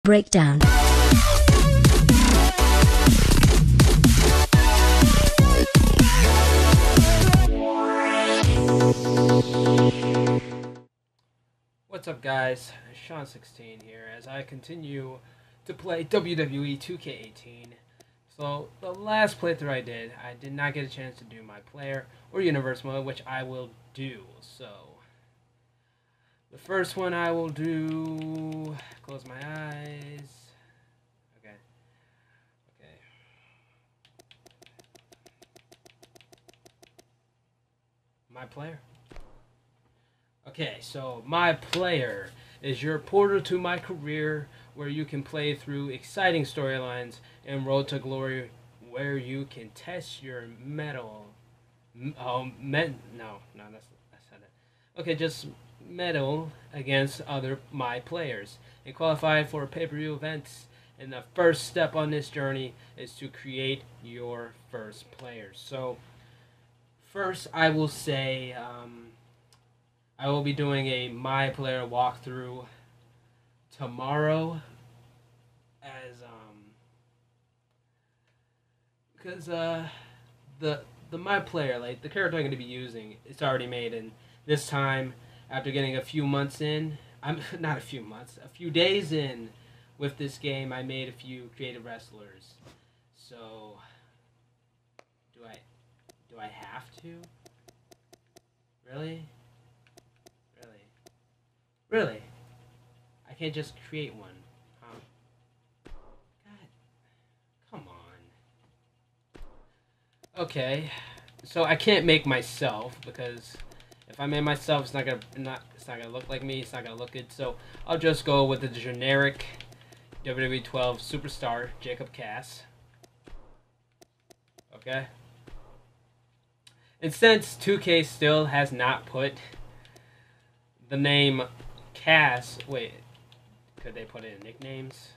Breakdown. What's up, guys? Sean16 here as I continue to play WWE 2K18. So the last playthrough I did not get a chance to do my player or universe mode, which I will do. So the first one I will do, close my eyes. Okay. My player. Okay, so my player is your portal to my career, where you can play through exciting storylines and Road to Glory, where you can test your metal. No, that's not it. Okay, just metal against other my players and qualify for pay-per-view events. And the first step on this journey is to create your first players. So first, I will say I will be doing a my player walkthrough tomorrow, as because the my player, like the character I'm going to be using, it's already made, and this time after getting a few months in, I'm not a few months, a few days in with this game, I made a few creative wrestlers. So do I have to? Really? Really? I can't just create one, huh? God, come on. Okay, so I can't make myself, because if I make myself, it's not gonna look like me. It's not gonna look good. So I'll just go with the generic WWE 12 superstar Jacob Cass. Okay. And since 2K still has not put the name Cass, wait, could they put it in nicknames?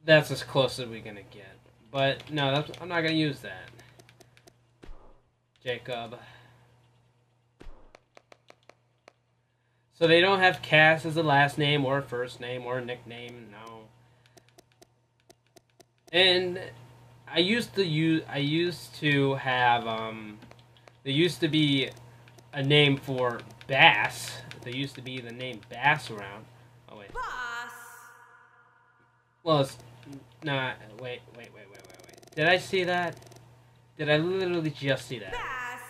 That's as close as we're gonna get. But no, I'm not gonna use that. Jacob. So they don't have Cass as a last name or a first name or a nickname, no. And I used to have there used to be a name for Bass. There used to be the name Bass around. Oh wait. Bass. Well, it's not. Wait. Did I see that? Did I literally just see that? Bass.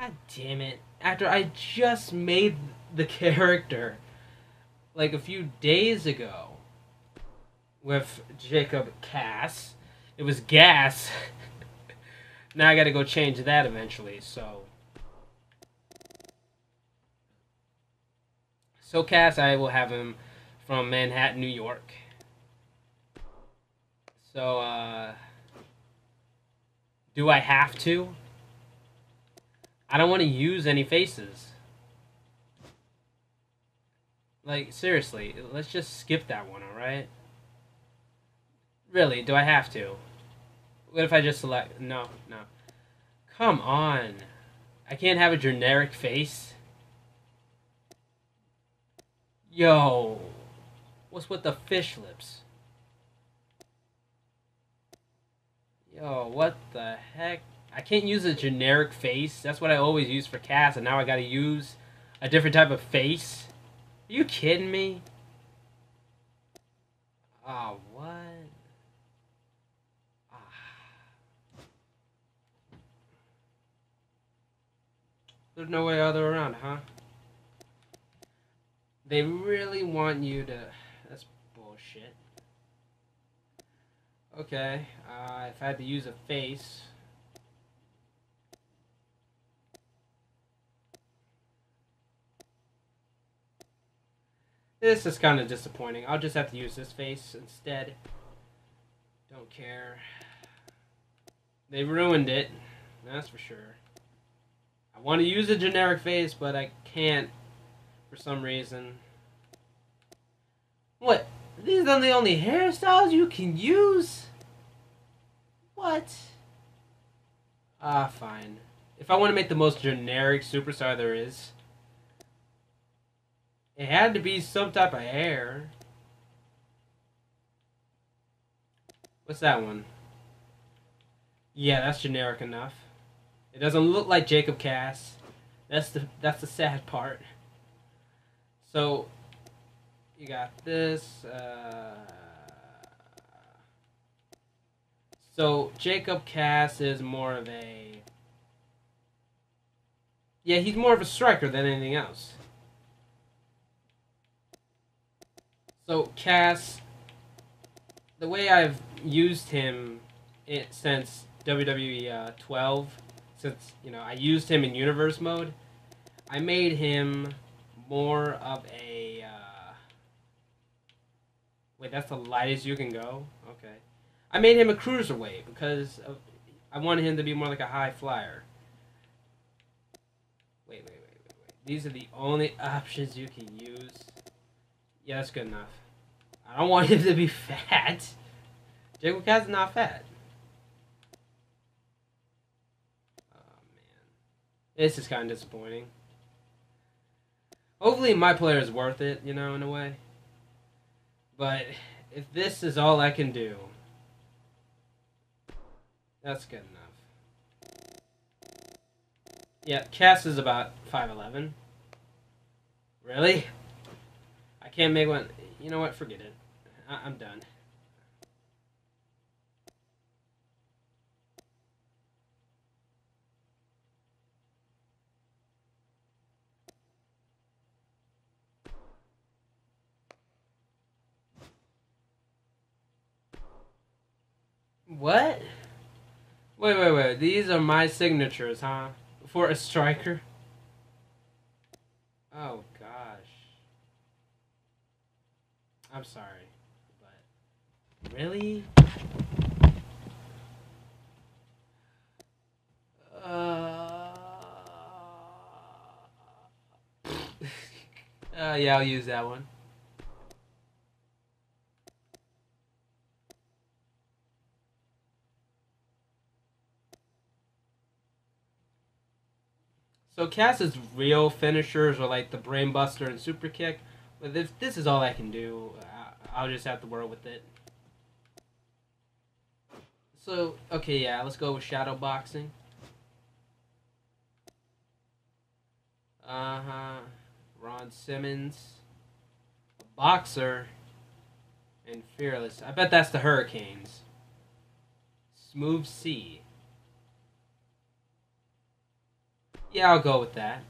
God damn it! After I just made the character like a few days ago with Jacob Cass. It was Gas. Now I gotta go change that eventually, so Cass, I will have him from Manhattan, New York. So, do I have to? I don't want to use any faces. Like, seriously, let's just skip that one, alright? Really, do I have to? What if I just select... No. Come on. I can't have a generic face? Yo. What's with the fish lips? Yo, what the heck? I can't use a generic face? That's what I always use for Cass, and now I gotta use a different type of face? Are you kidding me? Oh, what? There's no way other around, huh? They really want you to... That's bullshit. Okay, if I had to use a face... This is kind of disappointing. I'll just have to use this face instead. Don't care. They ruined it. That's for sure. I want to use a generic face, but I can't for some reason. What? These are the only hairstyles you can use? What? Ah, fine. if I want to make the most generic superstar there is, it had to be some type of hair. What's that one? Yeah, that's generic enough. It doesn't look like Jacob Cass. That's the sad part. So you got this. So Jacob Cass is more of a, yeah, he's more of a striker than anything else. So Cass, the way I've used him since WWE 12, since I used him in universe mode, I made him more of a. Wait, that's the lightest you can go? Okay. I made him a cruiserweight because I wanted him to be more like a high flyer. Wait. These are the only options you can use. Yeah, that's good enough. I don't want him to be fat. Jacob Cass is not fat. Oh, man. This is kind of disappointing. Hopefully my player is worth it, in a way. But if this is all I can do, that's good enough. Yeah, Cass is about 5'11". Really? I can't make one. You know what? Forget it. I'm done. What? Wait. These are my signatures, huh? For a striker? Oh, gosh. I'm sorry. But... Really? Yeah, I'll use that one. So Cass's real finishers are like the Brainbuster and Super Kick. But if this is all I can do, I'll just have to work with it. So, okay, yeah, let's go with Shadow Boxing. Uh-huh. Ron Simmons. A boxer. And Fearless. I bet that's the Hurricanes. Smooth C. Yeah, I'll go with that.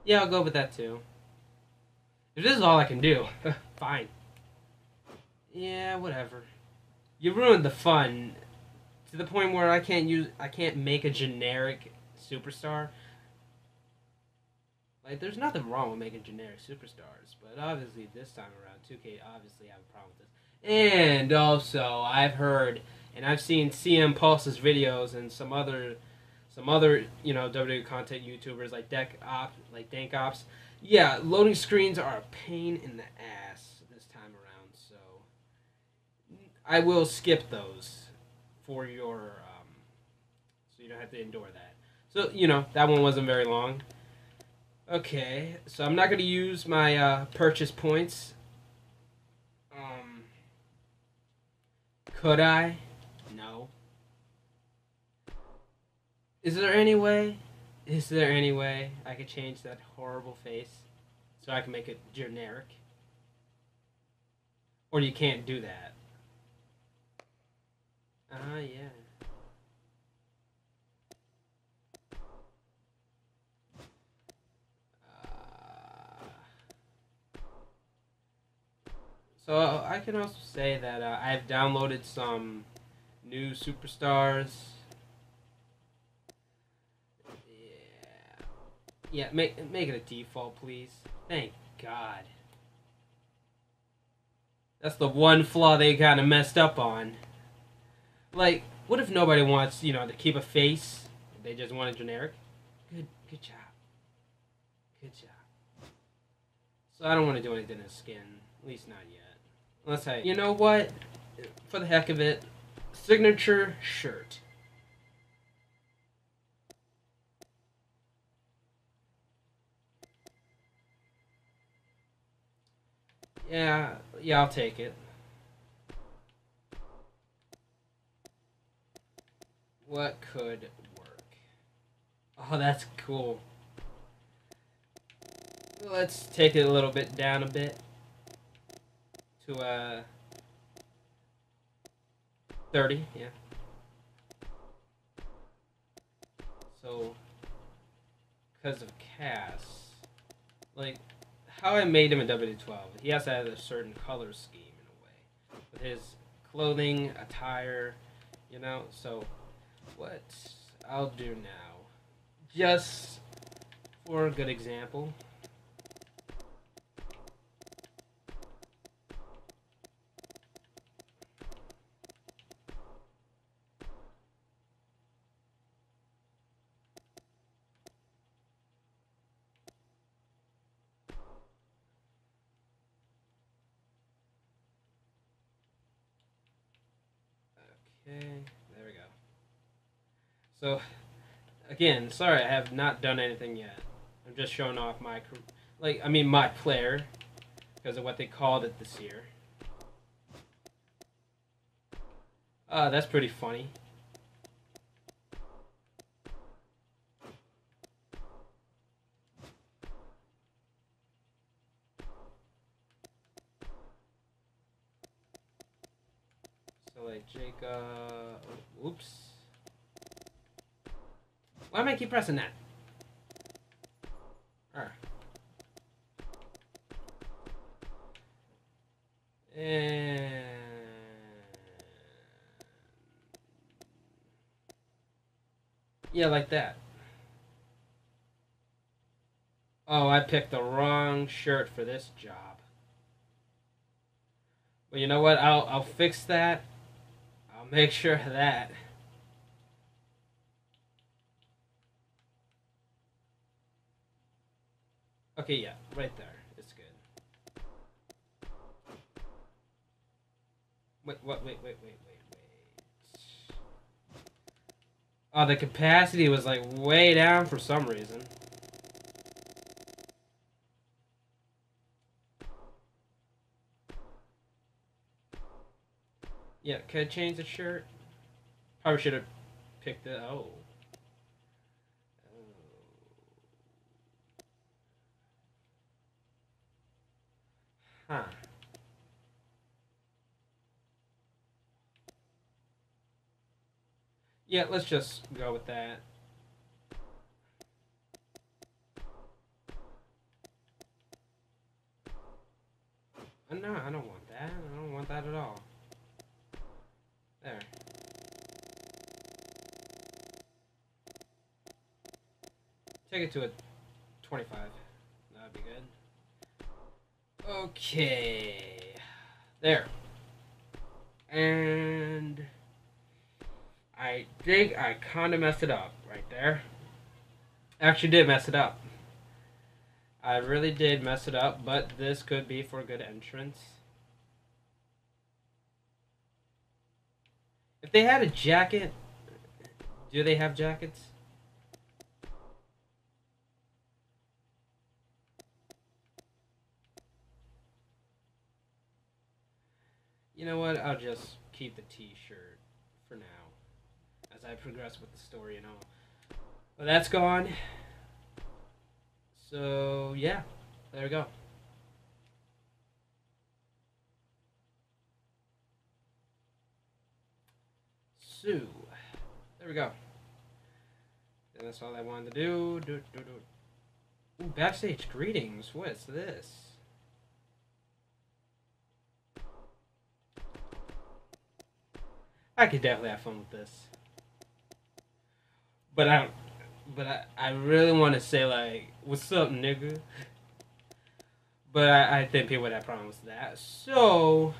Yeah, I'll go with that too. If this is all I can do, fine. Yeah, whatever. You ruined the fun to the point where I can't make a generic superstar. Like, there's nothing wrong with making generic superstars, but obviously this time around, 2K obviously have a problem with this. And also, I've heard and I've seen CM Pulse's videos and some other WWE content YouTubers like Dank Ops. Yeah, loading screens are a pain in the ass this time around, so I will skip those for your so you don't have to endure that. So that one wasn't very long. Okay, so I'm not going to use my purchase points. Could I? No. Is there any way? Is there any way I could change that horrible face so I can make it generic? Or you can't do that? Yeah. So I can also say that I've downloaded some new superstars. Yeah, make it a default, please. Thank God. That's the one flaw they kind of messed up on. Like, what if nobody wants, to keep a face? They just want a generic. Good job. Good job. So I don't want to do anything to skin, at least not yet. Let's say, you know what? For the heck of it, signature shirt. Yeah, yeah, I'll take it. What could work? Oh, that's cool. Let's take it a little bit down a bit to 30, yeah. So, because of Cass, like, how I made him in WD12, he has to have a certain color scheme in a way. With his clothing, attire, you know? So, what I'll do now, just for a good example, okay, there we go. So, again, sorry, I have not done anything yet. I'm just showing off my, my player, because of what they called it this year. That's pretty funny. So, like, Jacob... Oops. Why am I keep pressing that? Alright. And... yeah, like that. Oh, I picked the wrong shirt for this job. But you know what? I'll fix that. I'll make sure of that. Okay, yeah, right there. It's good. Wait. Oh, the capacity was like way down for some reason. Yeah, could I change the shirt? Probably should have picked it. Oh. Huh. Yeah, let's just go with that. No, I don't want that. I don't want that at all. There. Take it to a 25. That'd be good. Okay. There. And I think I kind of messed it up right there. Actually did mess it up. I really did mess it up, but this could be for a good entrance. If they had a jacket, do they have jackets? You know what? I'll just keep the t-shirt for now as I progress with the story and all. But that's gone. So, yeah. There we go. So, there we go. And that's all I wanted to do. Ooh, backstage greetings. What's this? I could definitely have fun with this. But I really want to say, like, what's up, nigga? But I think people would have problems with that. So,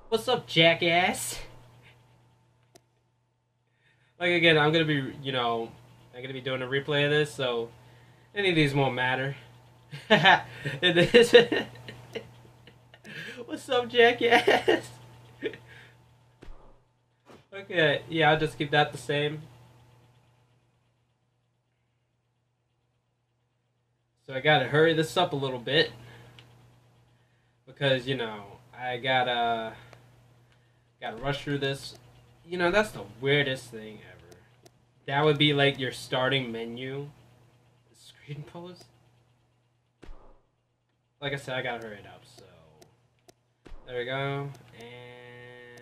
What's up, jackass? Like again, I'm gonna be, I'm gonna be doing a replay of this, so any of these won't matter. It is. What's up, jackass? Okay, yeah, I'll just keep that the same. So I gotta hurry this up a little bit because I gotta rush through this. That's the weirdest thing ever. That would be like your starting menu screen pose. Like I said, I gotta hurry it up. So there we go, and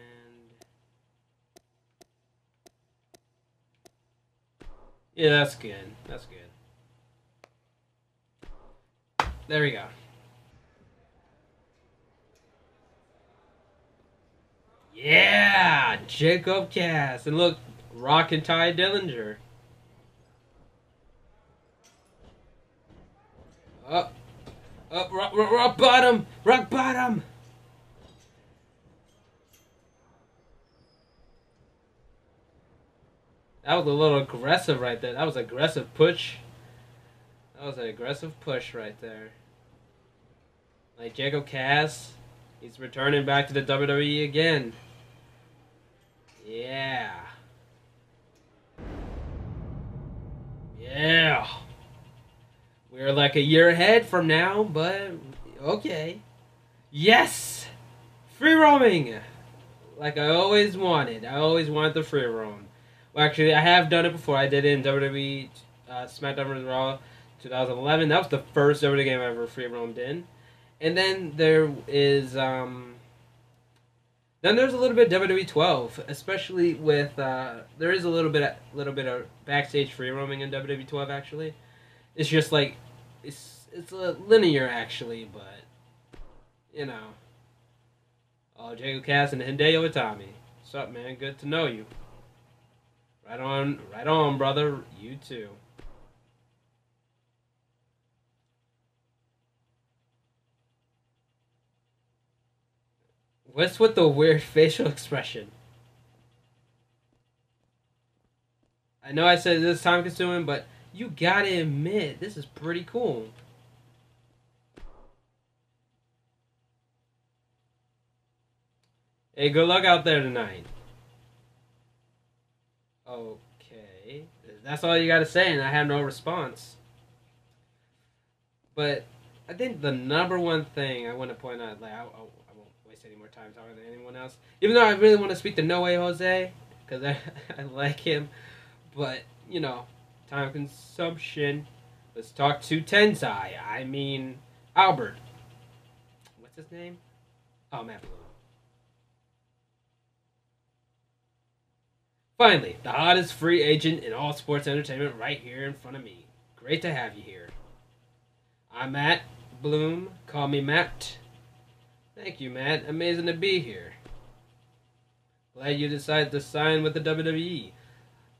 yeah, that's good. That's good. There we go. Yeah, Jacob Cass, and look, Rock and Ty Dillinger. Up, rock bottom, rock bottom. That was a little aggressive right there. That was aggressive push. That was an aggressive push right there. Like Jacob Cass, he's returning back to the WWE again. Yeah. Yeah. We're like a year ahead from now, but okay. Yes! Free roaming! Like I always wanted. I always wanted the free roam. Well, actually, I have done it before. I did it in WWE SmackDown vs. Raw 2011. That was the first WWE game I ever free roamed in. And then there is then there's a little bit of WWE 12, especially with there is a little bit of backstage free roaming in WWE 12 actually. It's just like it's a linear actually, but Oh, Jacob Cass and Hideo Itami. What's up, man? Good to know you. Right on, brother. You too. What's with the weird facial expression? I know I said this is time consuming, but you gotta admit, this is pretty cool. Hey, good luck out there tonight. Okay. That's all you gotta say, and I have no response. But I think the number one thing I want to point out, like, I won't waste any more time talking to anyone else. Even though I really want to speak to No Way Jose, because I like him. But, time consumption. Let's talk to Tensai. I mean, Albert. What's his name? Oh, Matt Blue. Finally, the hottest free agent in all sports entertainment right here in front of me. Great to have you here. I'm Matt Bloom. Call me Matt. Thank you, Matt. Amazing to be here. Glad you decided to sign with the WWE.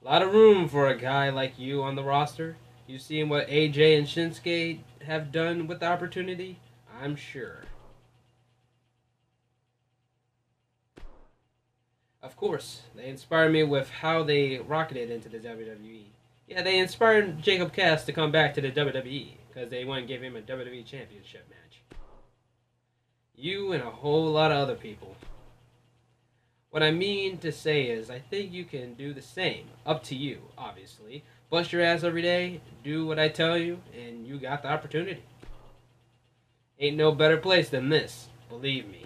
A lot of room for a guy like you on the roster. You've seen what AJ and Shinsuke have done with the opportunity? I'm sure. Of course, they inspired me with how they rocketed into the WWE. Yeah, they inspired Jacob Cass to come back to the WWE because they wouldn't give him a WWE Championship match. You and a whole lot of other people. What I mean to say is, I think you can do the same. Up to you, obviously. Bust your ass every day, do what I tell you, and you got the opportunity. Ain't no better place than this, believe me.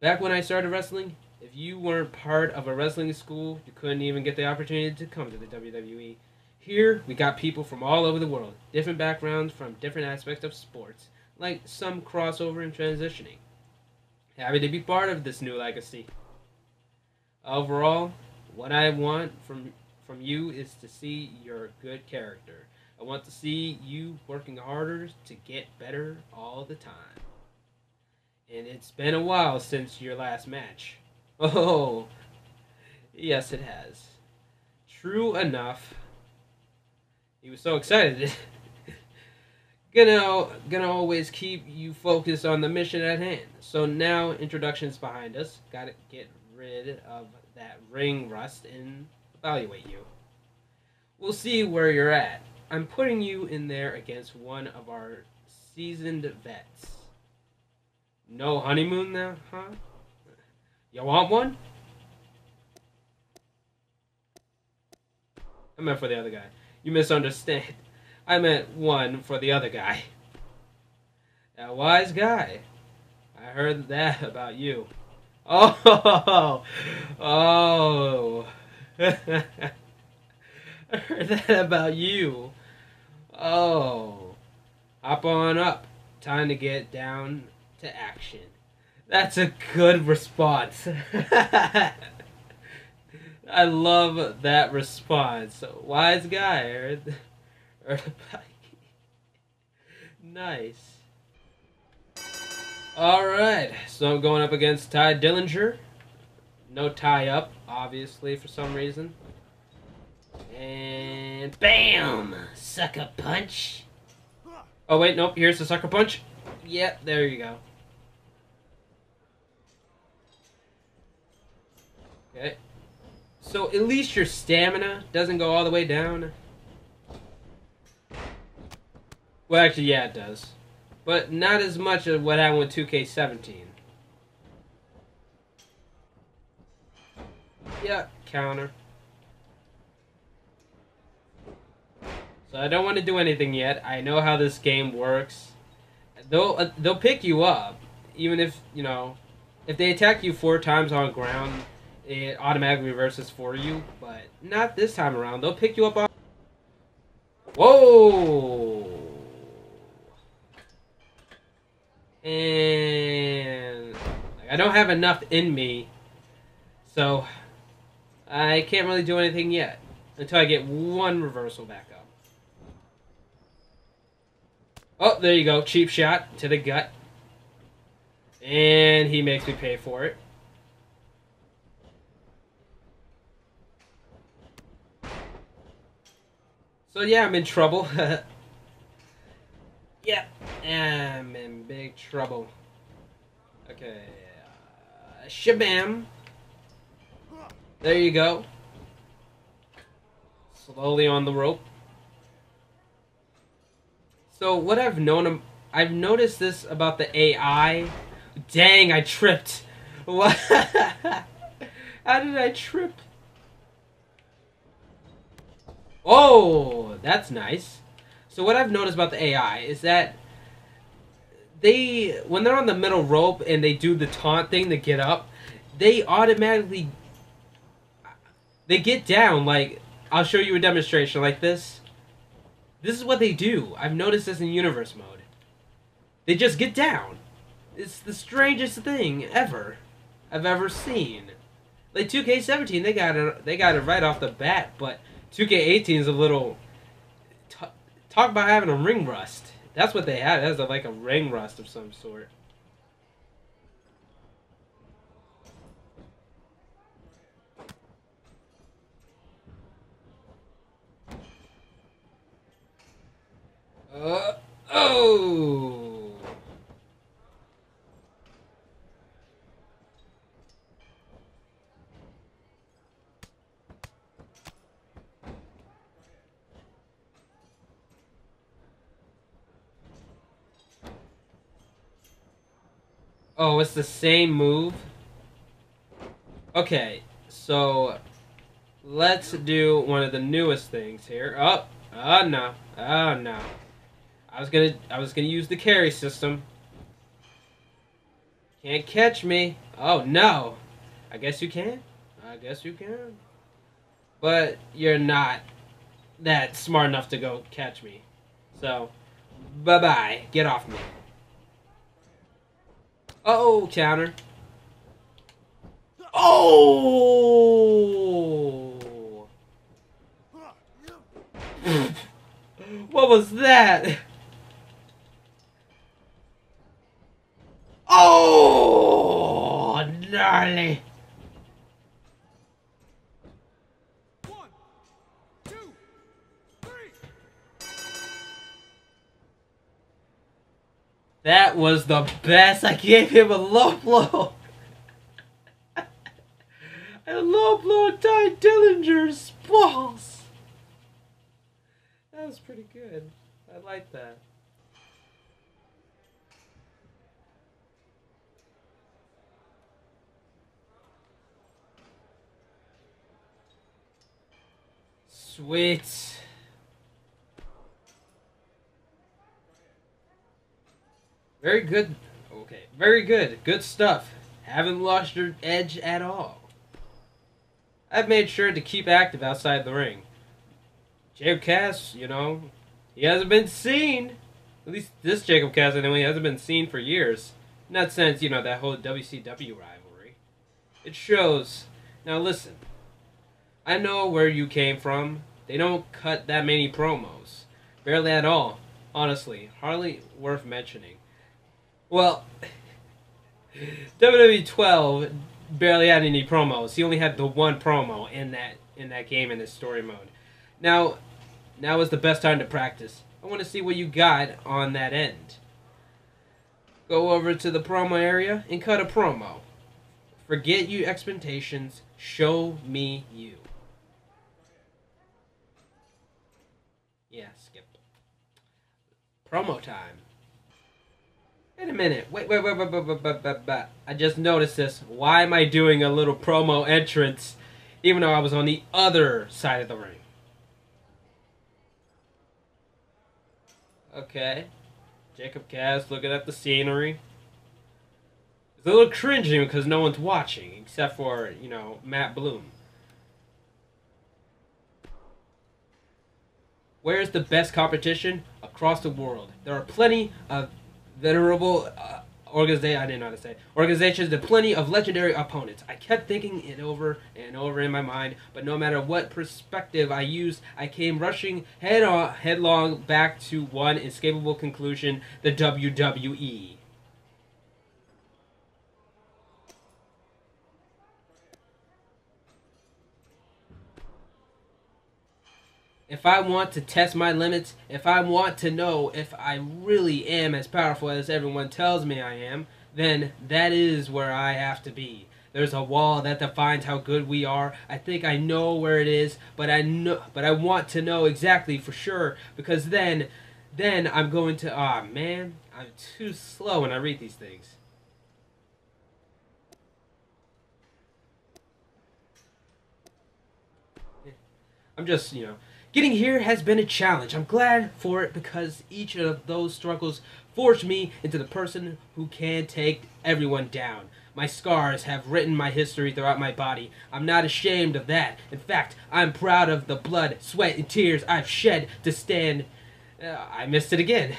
Back when I started wrestling, if you weren't part of a wrestling school, you couldn't even get the opportunity to come to the WWE. Here, we got people from all over the world, different backgrounds from different aspects of sports, like some crossover and transitioning. Happy to be part of this new legacy. Overall, what I want from you is to see your good character. I want to see you working harder to get better all the time. And it's been a while since your last match. Oh, yes it has. True enough. He was so excited. Gonna always keep you focused on the mission at hand. So now introductions behind us. Gotta get rid of that ring rust and evaluate you. We'll see where you're at. I'm putting you in there against one of our seasoned vets. No honeymoon now, huh? You want one? I meant for the other guy. You misunderstand. I meant one for the other guy. That wise guy. I heard that about you. Oh! Oh! I heard that about you. Oh. Hop on up. Time to get down to action. That's a good response. I love that response. Wise guy. Nice. Alright, so I'm going up against Ty Dillinger. No tie up, obviously, for some reason. And BAM! Sucker punch. Oh, wait, nope, here's the sucker punch. Yep, there you go. Okay. So at least your stamina doesn't go all the way down. Well, actually, yeah, it does. But not as much as what happened with 2K17. Yeah, counter. So I don't want to do anything yet. I know how this game works. They'll pick you up, even if, you know, if they attack you 4 times on ground, it automatically reverses for you. But not this time around. They'll pick you up on... Whoa! And I don't have enough in me, so I can't really do anything yet until I get one reversal back up. Oh, there you go. Cheap shot to the gut. And he makes me pay for it. So yeah, I'm in trouble. Yeah, I'm in big trouble. Okay. Shabam. There you go. Slowly on the rope. So what I've noticed this about the AI. Dang, I tripped. What? How did I trip? Oh, that's nice. So what I've noticed about the AI is that when they're on the middle rope and they do the taunt thing to get up, they automatically get down. Like, I'll show you a demonstration like this. This is what they do. I've noticed this in universe mode. They just get down. It's the strangest thing ever I've ever seen. Like 2K17, they got it right off the bat, but 2K18 is a little... Talk about having a ring rust. That's what they had. That's like a ring rust of some sort. Oh! Oh, it's the same move? Okay, so let's do one of the newest things here. Oh no. Oh no. I was gonna use the carry system. Can't catch me. Oh no. I guess you can. I guess you can. But you're not that smart enough to go catch me. So, bye-bye. Get off me. Oh, counter. Oh! What was that? Oh, gnarly. 1, 2, 3. That was the best. I gave him a low blow. A low blow Ty Dillinger's balls. That was pretty good. I like that. Sweet. Very good. Okay, very good. Good stuff. Haven't lost your edge at all. I've made sure to keep active outside the ring. Jacob Cass, you know, he hasn't been seen. At least this Jacob Cass, anyway, hasn't been seen for years. Not since, you know, that whole WCW rivalry. It shows. Now listen. I know where you came from. They don't cut that many promos. Barely at all. Honestly. Hardly worth mentioning. Well, WWE 12 barely had any promos. He only had the one promo in that game in this story mode. Now is the best time to practice. I want to see what you got on that end. Go over to the promo area and cut a promo. Forget your expectations. Show me you. Yeah, skip. Promo time. Wait a minute. Wait. I just noticed this. Why am I doing a little promo entrance even though I was on the other side of the ring? Okay. Jacob Cass looking at the scenery. It's a little cringing because no one's watching except for, you know, Matt Bloom. Where's the best competition? Across the world. There are plenty of venerable organizations and plenty of legendary opponents. I kept thinking it over and over in my mind, but no matter what perspective I used, I came rushing headlong back to one inescapable conclusion: the WWE. If I want to test my limits, if I want to know if I really am as powerful as everyone tells me I am, then that is where I have to be. There's a wall that defines how good we are. I think I know where it is, but I want to know exactly for sure, because then I'm going to, man, I'm too slow when I read these things. I'm just, you know, getting here has been a challenge. I'm glad for it because each of those struggles forged me into the person who can take everyone down. My scars have written my history throughout my body. I'm not ashamed of that. In fact, I'm proud of the blood, sweat, and tears I've shed to stand. I missed it again.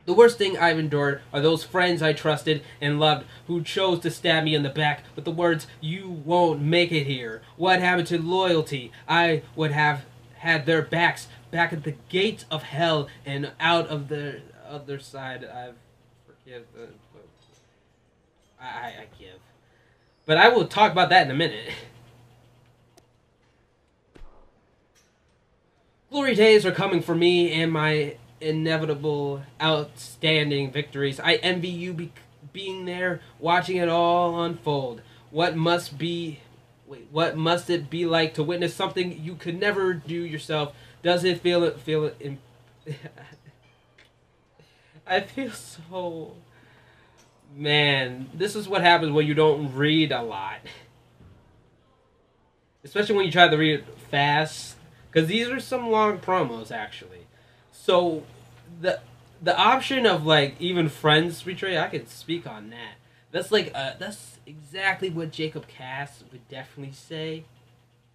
The worst thing I've endured are those friends I trusted and loved who chose to stab me in the back with the words, "You won't make it here." What happened to loyalty? I would have had their backs back at the gates of hell and out of the other side. I give. But I will talk about that in a minute. Glory days are coming for me and my inevitable outstanding victories. I envy you being there, watching it all unfold. What must it be like to witness something you could never do yourself? Does it feel it I feel so, man, this is what happens when you don't read a lot, especially when you try to read fast, because these are some long promos actually. So the option of like even friends betray, I could speak on that. That's like that's exactly what Jacob Cass would definitely say.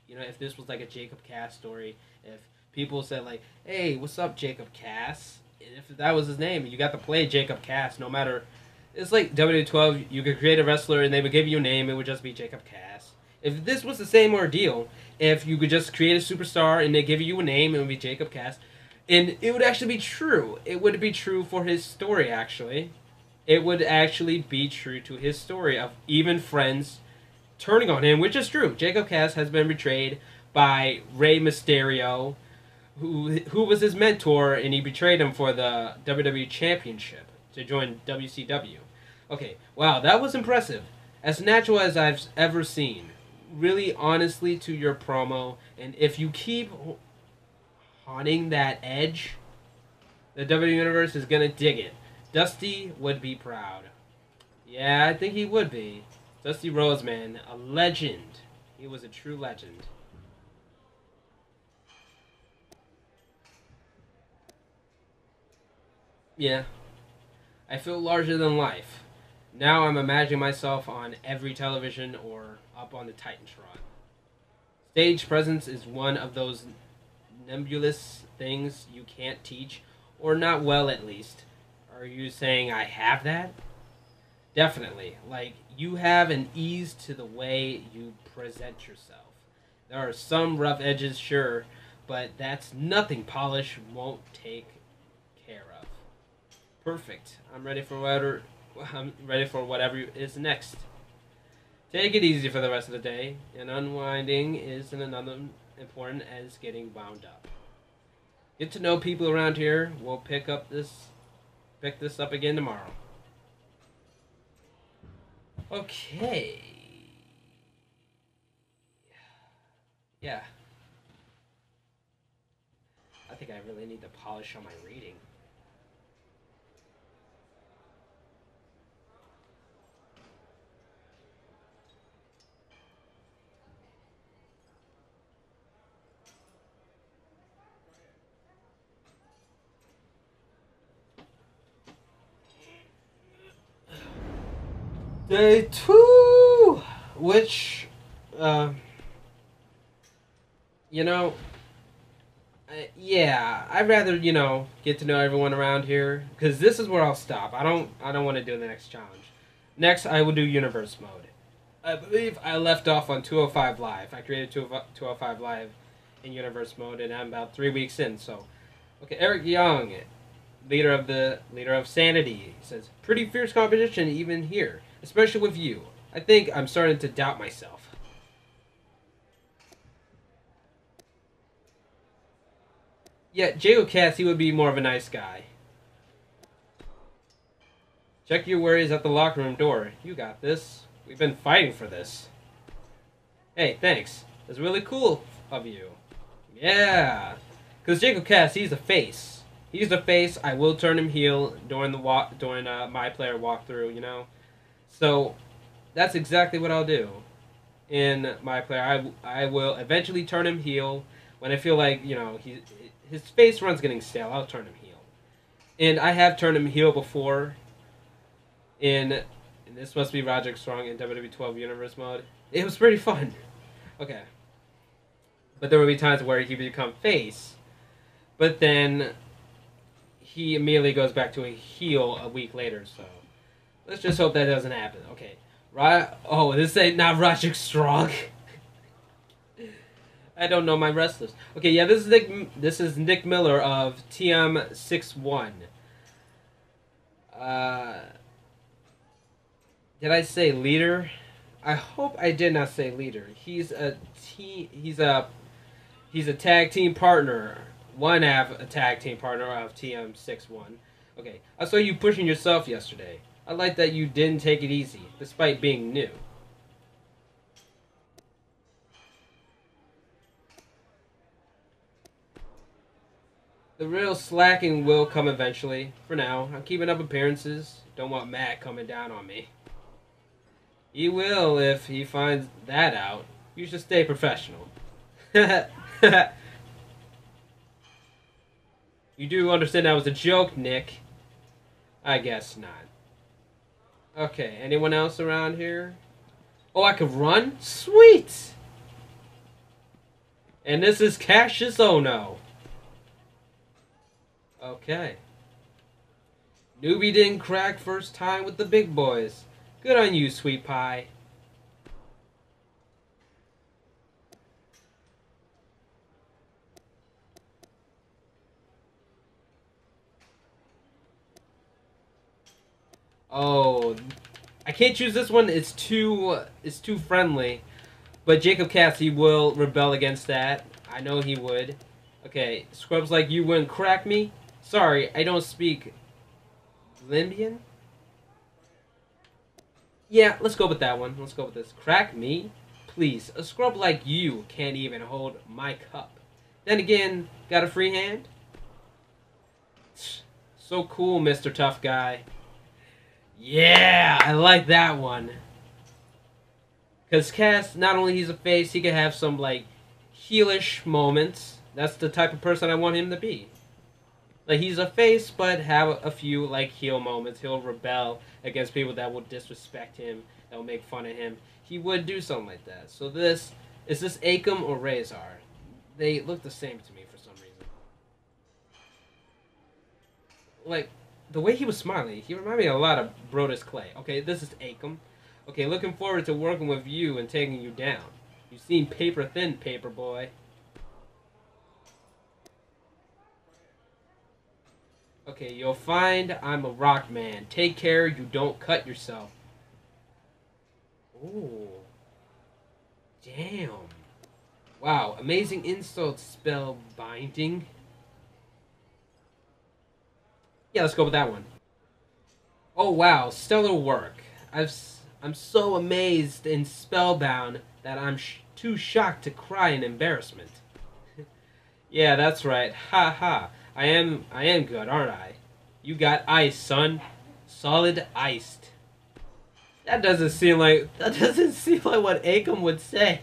You know, if this was like a Jacob Cass story, if people said like, "Hey, what's up, Jacob Cass?" And if that was his name, you got to play Jacob Cass. No matter, it's like WWE 12. You could create a wrestler and they would give you a name. It would just be Jacob Cass. If this was the same ordeal, if you could just create a superstar and they give you a name, it would be Jacob Cass. And it would actually be true. It would be true for his story, actually. It would actually be true to his story of even friends turning on him, which is true. Jacob Cass has been betrayed by Rey Mysterio, who was his mentor, and he betrayed him for the WWE Championship to join WCW. Okay, wow, that was impressive. As natural as I've ever seen. Really honestly to your promo, and if you keep haunting that edge, the WWE Universe is gonna dig it. Dusty would be proud. Yeah, I think he would be. Dusty Rhodes, man, a legend. He was a true legend. Yeah, I feel larger than life. Now I'm imagining myself on every television or up on the Titantron. Stage presence is one of those nebulous things you can't teach, or not well at least. Are you saying I have that? Definitely. Like, you have an ease to the way you present yourself. There are some rough edges, sure, but that's nothing polish won't take care of. Perfect. I'm ready for whatever is next. Take it easy for the rest of the day, and unwinding isn't another important as getting wound up. Get to know people around here. We'll pick this up again tomorrow. Okay. Yeah. I think I really need to polish on my reading. Day 2! Which, you know, yeah, I'd rather, get to know everyone around here, because this is where I'll stop. I don't want to do the next challenge. Next, I will do Universe Mode. I believe I left off on 205 Live. I created 205 Live in Universe Mode, and I'm about 3 weeks in, so. Okay, Eric Young, leader of Sanity, says, pretty fierce competition even here, especially with you. I think I'm starting to doubt myself. Yeah, Jago Cass, he would be more of a nice guy. Check your worries at the locker room door. You got this. We've been fighting for this. Hey, thanks. That's really cool of you. Yeah. Because Jago Cass, he's the face. He's the face. I will turn him heel during my player walkthrough, So, that's exactly what I'll do. In my player, I will eventually turn him heel when I feel like, his face run's getting stale. I'll turn him heel. And I have turned him heel before in this must be Roderick Strong in WWE 12 Universe Mode. It was pretty fun. Okay. But there will be times where he become face, but then he immediately goes back to a heel a week later, so let's just hope that doesn't happen. Okay. Oh, this ain't not Roderick Strong. I don't know my wrestlers. Okay, yeah, this is Nick Miller of TM61. Did I say leader? I hope I did not say leader. He's a tag team partner. One half a tag team partner of TM61. Okay, I saw you pushing yourself yesterday. I like that you didn't take it easy, despite being new. The real slacking will come eventually. For now, I'm keeping up appearances. Don't want Matt coming down on me. He will if he finds that out. You should stay professional. You do understand that was a joke, Nick? I guess not. Okay, anyone else around here? Oh, I could run? Sweet! And this is Cassius Ohno. Okay. Newbie didn't crack first time with the big boys. Good on you, sweet pie. Oh, I can't choose this one. It's too friendly. But Jacob Cassie will rebel against that. I know he would. Okay, scrubs like you wouldn't crack me? Sorry, I don't speak Limbian? Yeah, let's go with that one. Let's go with this. Crack me? Please, a scrub like you can't even hold my cup. Then again, got a free hand? So cool, Mr. Tough Guy. Yeah, I like that one. Because Cass, not only he's a face, he can have some, like, heelish moments. That's the type of person I want him to be. Like, he's a face, but have a few, like, heel moments. He'll rebel against people that will disrespect him, that will make fun of him. He would do something like that. So this, is this Akam or Razor? They look the same to me for some reason. Like, the way he was smiling, he reminded me a lot of Brodus Clay. Okay, this is Akam. Okay, looking forward to working with you and taking you down. You seem paper thin, paper boy. Okay, you'll find I'm a rock man. Take care you don't cut yourself. Ooh. Damn. Wow, amazing insult spell binding. Yeah, let's go with that one. Oh wow, stellar work. I'm so amazed and spellbound that I'm too shocked to cry in embarrassment. Yeah, that's right. Ha ha. I am good, aren't I? You got ice, son. Solid iced. That doesn't seem like what Akam would say.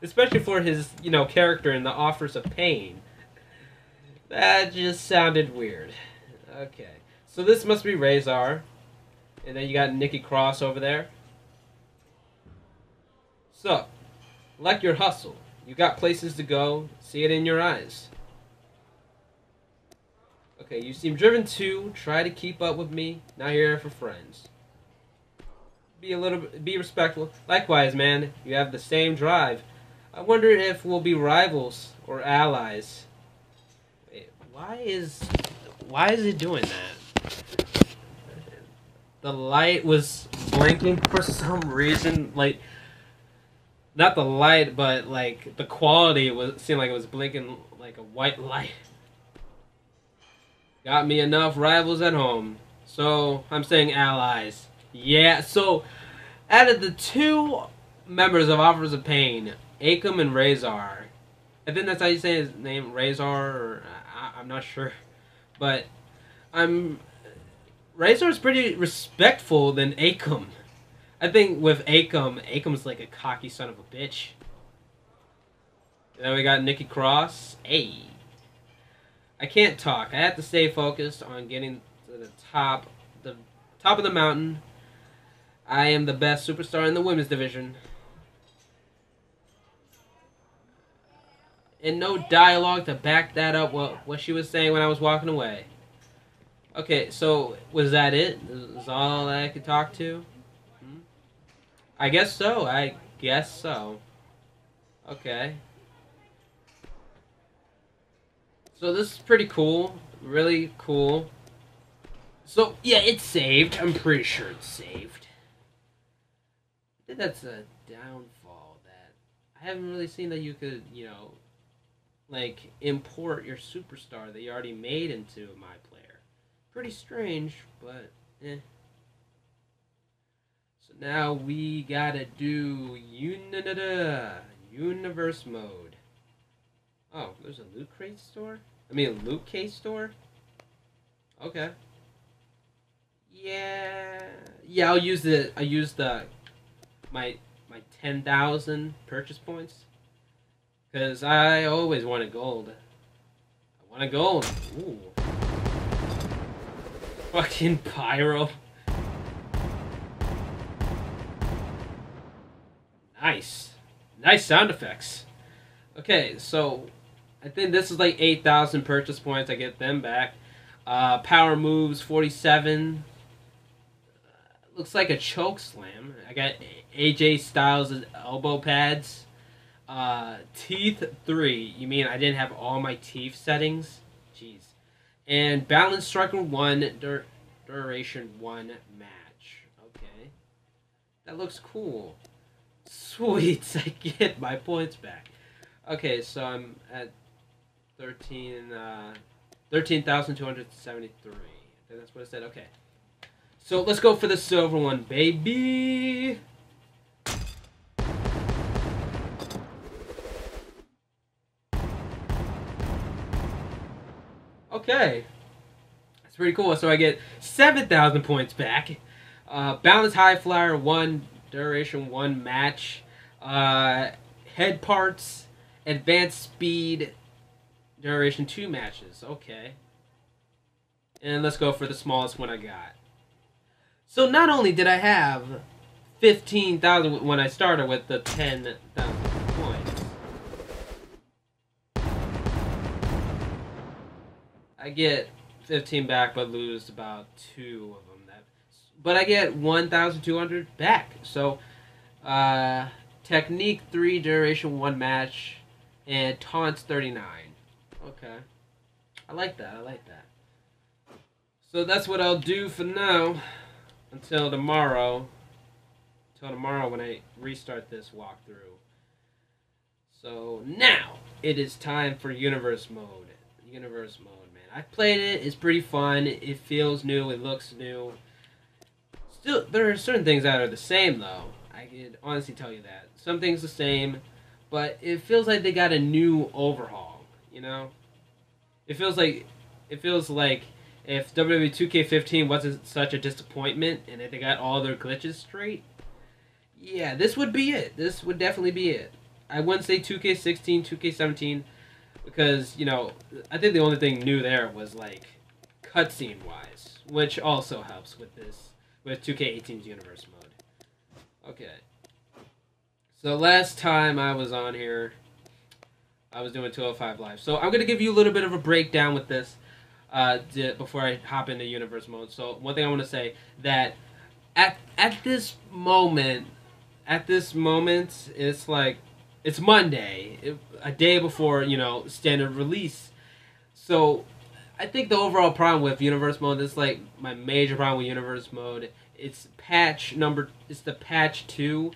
Especially for his, character in the Offers of Pain. That just sounded weird. Okay. So this must be Razor. And then you got Nikki Cross over there. So, like your hustle. You got places to go. See it in your eyes. Okay, you seem driven too. Try to keep up with me. Now you're here for friends. Be respectful. Likewise, man. You have the same drive. I wonder if we'll be rivals or allies. Wait, why is it doing that? The light was blinking for some reason. Like, not the light, but like the quality seemed like it was blinking like a white light. Got me enough rivals at home. So, I'm saying allies. Yeah, so, out of the two members of Offers of Pain, Akam and Razor, I think that's how you say his name, Razor, or I'm not sure. But, Razor's pretty respectful than Akam. I think with Akam's like a cocky son of a bitch. Then we got Nikki Cross. Hey. I can't talk. I have to stay focused on getting to the top of the mountain. I am the best superstar in the women's division. And no dialogue to back that up, what she was saying when I was walking away. Okay, so was that it? Is all I could talk to? I guess so. Okay. So this is pretty cool. Really cool. So, yeah, it's saved. I'm pretty sure it's saved. I think that's a downfall that I haven't really seen that you could, like, import your superstar that you already made into my player. Pretty strange, but, eh. So now we gotta do universe mode. Oh, there's a loot crate store? I mean, a loot case store? Okay. Yeah, I'll use my 10,000 purchase points. Because I always wanted gold. I wanted gold. Ooh. Fucking pyro. Nice. Nice sound effects. Okay, so I think this is like 8,000 purchase points. I get them back. Power moves 47. Looks like a choke slam. I got AJ Styles' elbow pads. Teeth 3. You mean I didn't have all my teeth settings? Jeez. And balance striker 1, duration 1 match. Okay. That looks cool. Sweet, I get my points back. Okay, so I'm at 13,273. I think that's what it said. Okay. So let's go for the silver one, baby. Okay. That's pretty cool. So I get 7,000 points back. Balance high flyer, 1 duration, 1 match. Head parts, advanced speed, duration, 2 matches. Okay. And let's go for the smallest one I got. So not only did I have 15,000 when I started with the 10,000 points, I get 15 back but lose about 2 of them. But I get 1,200 back. So technique 3, duration 1 match, and taunts 39. Okay. I like that. I like that. So that's what I'll do for now. Until tomorrow. Until tomorrow when I restart this walkthrough. So now it is time for Universe Mode. Universe Mode, man. I played it. It's pretty fun. It feels new. It looks new. Still, there are certain things that are the same, though. I can honestly tell you that. Some things the same, but it feels like they got a new overhaul. You know, it feels like if WWE 2K15 wasn't such a disappointment and if they got all their glitches straight, yeah, this would be it. This would definitely be it. I wouldn't say 2K16, 2K17, because, you know, I think the only thing new there was, like, cutscene-wise, which also helps with this, with 2K18's Universe Mode. Okay. So last time I was on here, I was doing 205 Live. So I'm going to give you a little bit of a breakdown with this. Before I hop into Universe Mode. So one thing I want to say that at this moment, it's like it's Monday, a day before, you know, standard release. So I think the overall problem with Universe Mode, this is like my major problem with Universe Mode. It's the patch 2.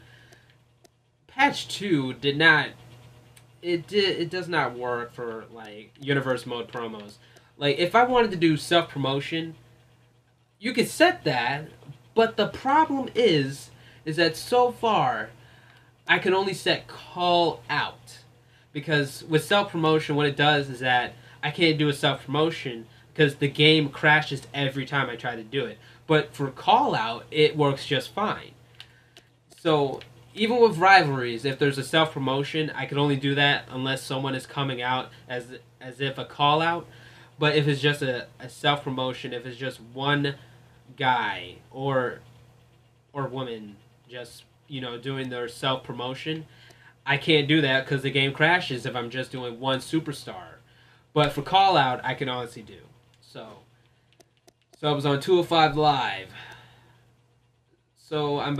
Patch 2 did not. It does not work for like Universe Mode promos. Like, if I wanted to do self-promotion, you could set that, but the problem is that so far, I can only set call out. Because with self-promotion, what it does is that I can't do a self-promotion because the game crashes every time I try to do it. But for call out, it works just fine. So, even with rivalries, if there's a self-promotion, I can only do that unless someone is coming out as if a call out. But if it's just a self-promotion, if it's just one guy or woman just, you know, doing their self-promotion, I can't do that because the game crashes if I'm just doing one superstar. But for call-out, I can honestly do. So I was on 205 Live. So I'm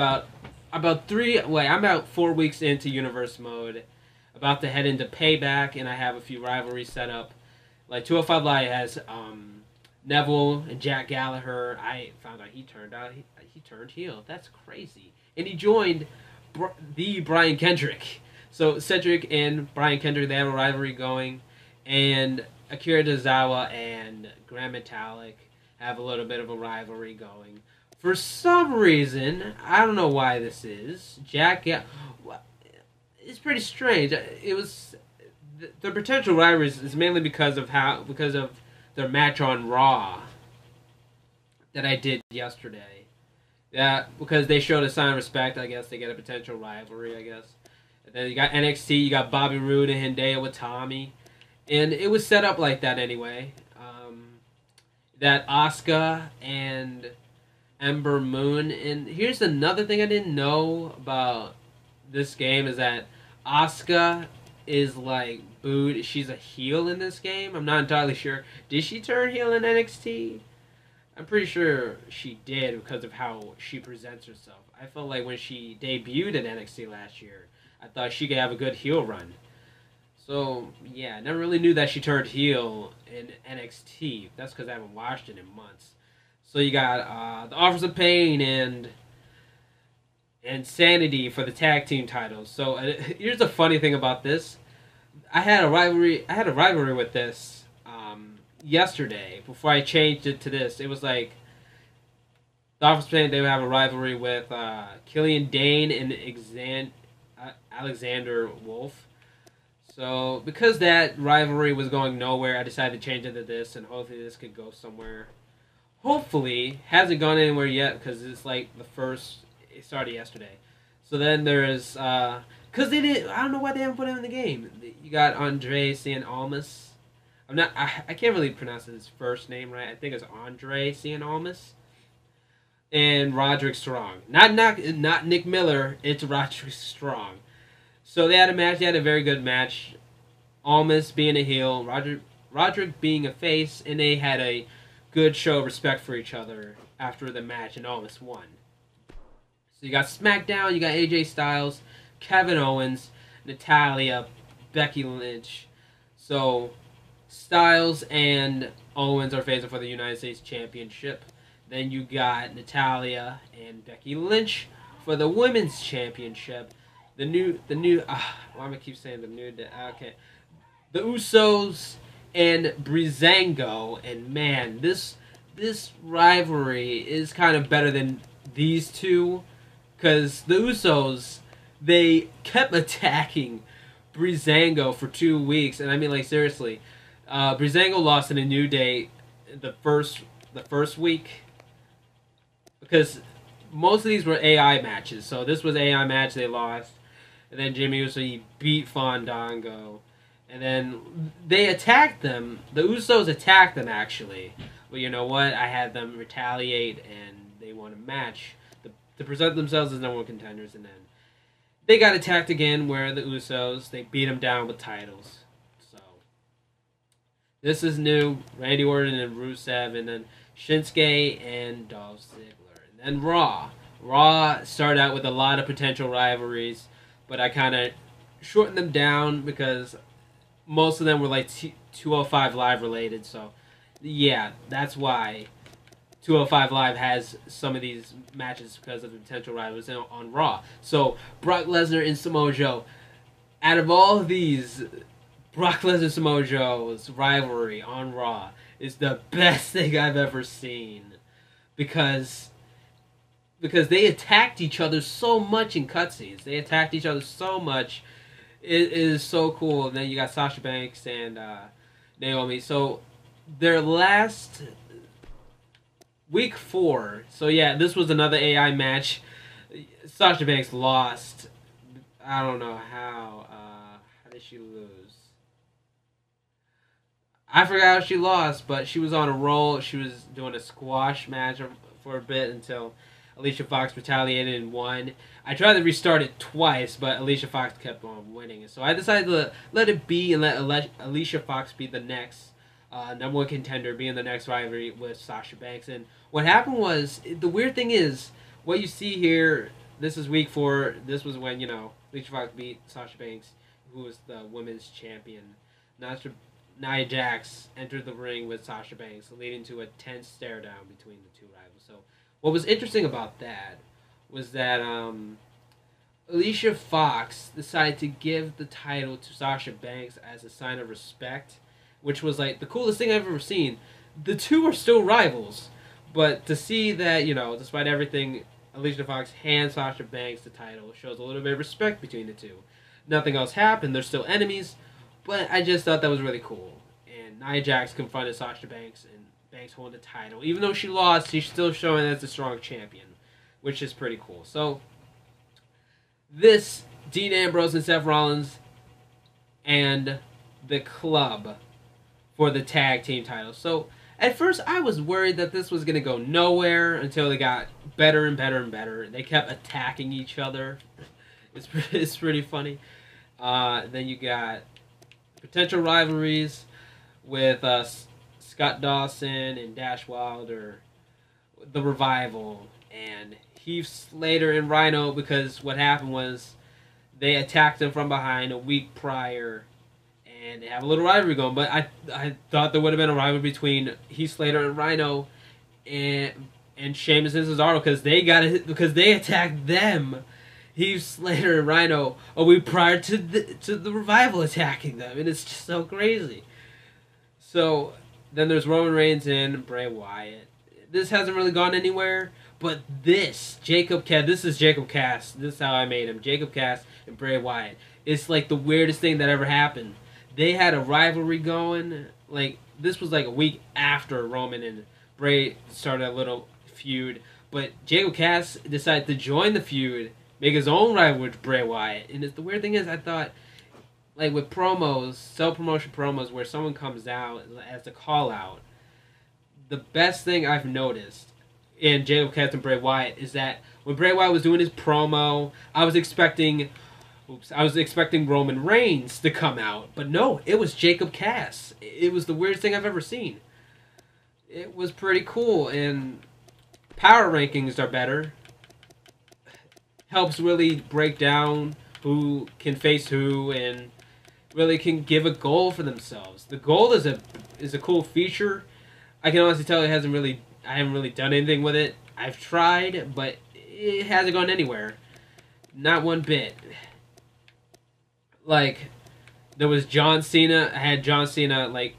about 4 weeks into Universe Mode. About to head into Payback, and I have a few rivalries set up. Like 205 Live has Neville and Jack Gallagher. I found out he turned heel. That's crazy. And he joined the Brian Kendrick. So Cedric and Brian Kendrick, they have a rivalry going, and Akira Tozawa and Grand Metalik have a little bit of a rivalry going. For some reason, I don't know why this is. It's pretty strange. It was. The potential rivalries is mainly because of their match on Raw that I did yesterday. Yeah, because they showed a sign of respect. I guess they get a potential rivalry. I guess. And then you got NXT. You got Bobby Roode and Hideo Itami, and it was set up like that anyway. That Asuka and Ember Moon. And here's another thing I didn't know about this game is that Asuka is like booed. She's a heel in this game. I'm not entirely sure. Did she turn heel in NXT? I'm pretty sure she did because of how she presents herself. I felt like when she debuted at NXT last year, I thought she could have a good heel run. So, yeah, I never really knew that she turned heel in NXT. That's because I haven't watched it in months. So you got the Offers of Pain and and Sanity for the tag team titles. So here's the funny thing about this: I had a rivalry. I had a rivalry with this yesterday before I changed it to this. It was like the Office saying they would have a rivalry with Killian Dane and Alexander Wolf. So because that rivalry was going nowhere, I decided to change it to this, and hopefully this could go somewhere. Hopefully, hasn't gone anywhere yet because it's like the first. It started yesterday. So then there's because they didn't. I don't know why they haven't put him in the game. You got Andre San Almas. I'm not. I can't really pronounce his first name right. I think it's Andre San Almas. And Roderick Strong. Not Nick Miller. It's Roderick Strong. So they had a match. They had a very good match. Almas being a heel, Roderick being a face, and they had a good show of respect for each other after the match, and Almas won. So you got SmackDown, you got AJ Styles, Kevin Owens, Natalya, Becky Lynch. So Styles and Owens are facing for the United States Championship. Then you got Natalya and Becky Lynch for the Women's Championship. The new, why am I keep saying the new? Okay, the Usos and Breezango, and man, this rivalry is kind of better than these two, because the Usos, they kept attacking Breezango for 2 weeks, and I mean, like, seriously, Breezango lost in a New Day the first week, because most of these were AI matches. So this was AI match, they lost. And then Jimmy Uso, he beat Fandango. And then they attacked them. The Usos attacked them, actually. But you know what? I had them retaliate, and they won a match to present themselves as number one contenders. And then they got attacked again, where the Usos, they beat them down with titles. So this is new. Randy Orton and Rusev, and then Shinsuke and Dolph Ziggler. And then Raw. Raw started out with a lot of potential rivalries, but I kind of shortened them down because most of them were like 205 Live related. So, yeah, that's why 205 Live has some of these matches because of the potential rivals on Raw. So, Brock Lesnar and Samoa Joe. Out of all of these, Brock Lesnar Samoa Joe's rivalry on Raw is the best thing I've ever seen. Because they attacked each other so much in cutscenes. They attacked each other so much. It is so cool. And then you got Sasha Banks and Naomi. So their last week 4. So yeah, this was another AI match. Sasha Banks lost. I don't know how. How did she lose? I forgot how she lost, but she was on a roll. She was doing a squash match for a bit until Alicia Fox retaliated and won. I tried to restart it twice, but Alicia Fox kept on winning. So I decided to let it be and let Alicia Fox be the next number one contender, being the next rivalry with Sasha Banks. And what happened was, the weird thing is, what you see here, this is week 4. This was when, Alicia Fox beat Sasha Banks, who was the women's champion. Nia Jax entered the ring with Sasha Banks, leading to a tense stare down between the two rivals. So what was interesting about that was that Alicia Fox decided to give the title to Sasha Banks as a sign of respect, which was like the coolest thing I've ever seen. The two are still rivals, but to see that, despite everything, Alicia Fox hands Sasha Banks the title shows a little bit of respect between the two. Nothing else happened, they're still enemies, but I just thought that was really cool. And Nia Jax confronted Sasha Banks, and Banks holding the title. Even though she lost, she's still showing as a strong champion, which is pretty cool. So, this, Dean Ambrose and Seth Rollins and the Club for the tag team titles. So, at first, I was worried that this was going to go nowhere until they got better and better and better. They kept attacking each other. It's pretty funny. Then you got potential rivalries with Scott Dawson and Dash Wilder, the Revival, and Heath Slater and Rhino, because what happened was they attacked them from behind a week prior, and they have a little rivalry going. But I thought there would have been a rivalry between Heath Slater and Rhino, and and Sheamus and Cesaro because they got it because they attacked them. Heath Slater and Rhino a week prior to the Revival attacking them, and it's just so crazy. So then there's Roman Reigns and Bray Wyatt. This hasn't really gone anywhere, but this is Jacob Cass. This is how I made him. Jacob Cass and Bray Wyatt. It's like the weirdest thing that ever happened. They had a rivalry going. Like, this was like a week after Roman and Bray started a little feud, but Jacob Cass decided to join the feud, make his own rival with Bray Wyatt. And the weird thing is, I thought, like with promos, self-promotion promos where someone comes out as a call-out, the best thing I've noticed in Jacob Cass and Bray Wyatt is that when Bray Wyatt was doing his promo, I was expecting Roman Reigns to come out. But no, it was Jacob Cass. It was the weirdest thing I've ever seen. It was pretty cool, and power rankings are better. Helps really break down who can face who and really can give a goal for themselves. The goal is a cool feature. I can honestly tell I haven't really done anything with it. I've tried, but it hasn't gone anywhere. Not one bit. Like, there was John Cena. I had John Cena, like,